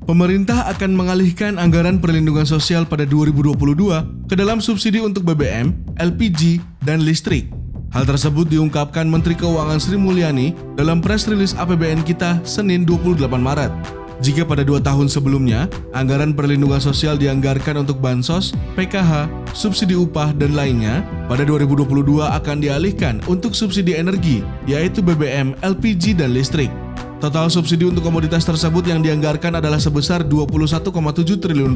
Pemerintah akan mengalihkan anggaran perlindungan sosial pada 2022 ke dalam subsidi untuk BBM, LPG, dan listrik. Hal tersebut diungkapkan Menteri Keuangan Sri Mulyani dalam press release APBN kita Senin 28 Maret. Jika pada 2 tahun sebelumnya, anggaran perlindungan sosial dianggarkan untuk bansos, PKH, subsidi upah, dan lainnya, pada 2022 akan dialihkan untuk subsidi energi, yaitu BBM, LPG, dan listrik. Total subsidi untuk komoditas tersebut yang dianggarkan adalah sebesar Rp21,7 triliun.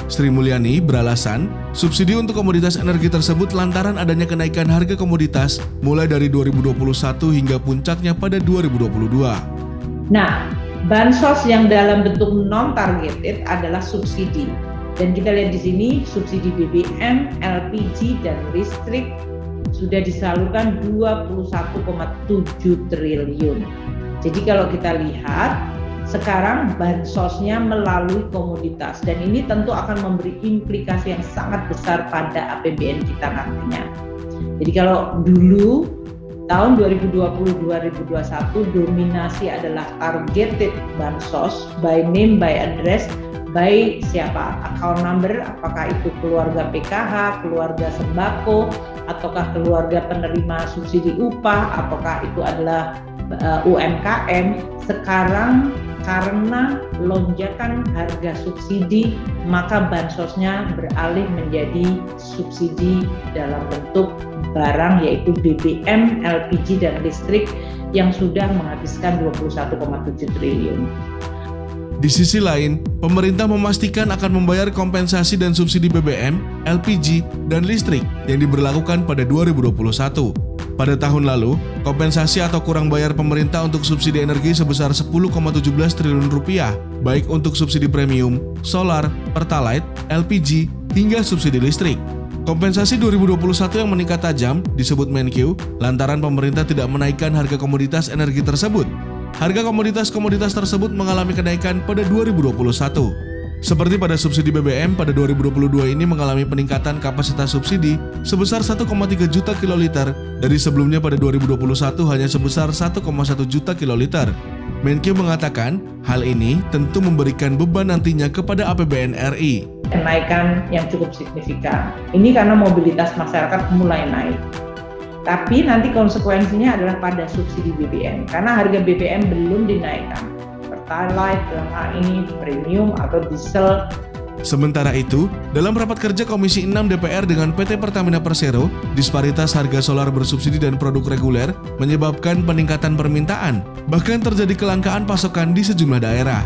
Sri Mulyani beralasan, subsidi untuk komoditas energi tersebut lantaran adanya kenaikan harga komoditas mulai dari 2021 hingga puncaknya pada 2022. Nah, bansos yang dalam bentuk non-targeted adalah subsidi. Dan kita lihat di sini subsidi BBM, LPG, dan listrik sudah disalurkan 21,7 triliun. Jadi kalau kita lihat, sekarang bansosnya melalui komoditas dan ini tentu akan memberi implikasi yang sangat besar pada APBN kita nantinya. Jadi kalau dulu tahun 2020-2021 dominasi adalah targeted bansos by name, by address, by siapa, account number, apakah itu keluarga PKH, keluarga sembako, ataukah keluarga penerima subsidi upah, apakah itu adalah UMKM. Sekarang karena lonjakan harga subsidi, maka bansosnya beralih menjadi subsidi dalam bentuk barang yaitu BBM, LPG, dan listrik yang sudah menghabiskan 21,7 triliun. Di sisi lain, pemerintah memastikan akan membayar kompensasi dan subsidi BBM, LPG, dan listrik yang diberlakukan pada 2021. Pada tahun lalu, kompensasi atau kurang bayar pemerintah untuk subsidi energi sebesar Rp10,17 triliun, baik untuk subsidi premium, solar, pertalite, LPG, hingga subsidi listrik. Kompensasi 2021 yang meningkat tajam disebut Menkeu lantaran pemerintah tidak menaikkan harga komoditas energi tersebut. Harga komoditas-komoditas tersebut mengalami kenaikan pada 2021. Seperti pada subsidi BBM pada 2022 ini mengalami peningkatan kapasitas subsidi sebesar 1,3 juta kiloliter dari sebelumnya pada 2021 hanya sebesar 1,1 juta kiloliter. Menkeu mengatakan hal ini tentu memberikan beban nantinya kepada APBN RI. Kenaikan yang cukup signifikan. Ini karena mobilitas masyarakat mulai naik. Tapi nanti konsekuensinya adalah pada subsidi BBM karena harga BBM belum dinaikkan. Pertalite dalam hal ini premium atau diesel. Sementara itu, dalam rapat kerja Komisi 6 DPR dengan PT Pertamina Persero, disparitas harga solar bersubsidi dan produk reguler menyebabkan peningkatan permintaan, bahkan terjadi kelangkaan pasokan di sejumlah daerah.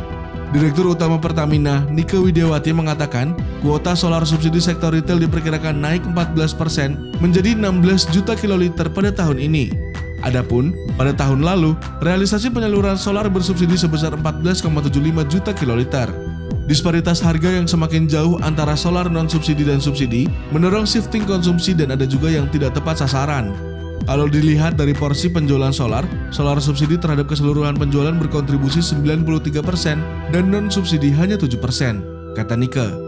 Direktur Utama Pertamina, Nike Widiawati mengatakan, kuota solar subsidi sektor retail diperkirakan naik 14% menjadi 16 juta kiloliter pada tahun ini. Adapun, pada tahun lalu, realisasi penyaluran solar bersubsidi sebesar 14,75 juta kiloliter. Disparitas harga yang semakin jauh antara solar non-subsidi dan subsidi mendorong shifting konsumsi dan ada juga yang tidak tepat sasaran. Kalau dilihat dari porsi penjualan solar subsidi terhadap keseluruhan penjualan berkontribusi 93% dan non-subsidi hanya 7%, kata Nike.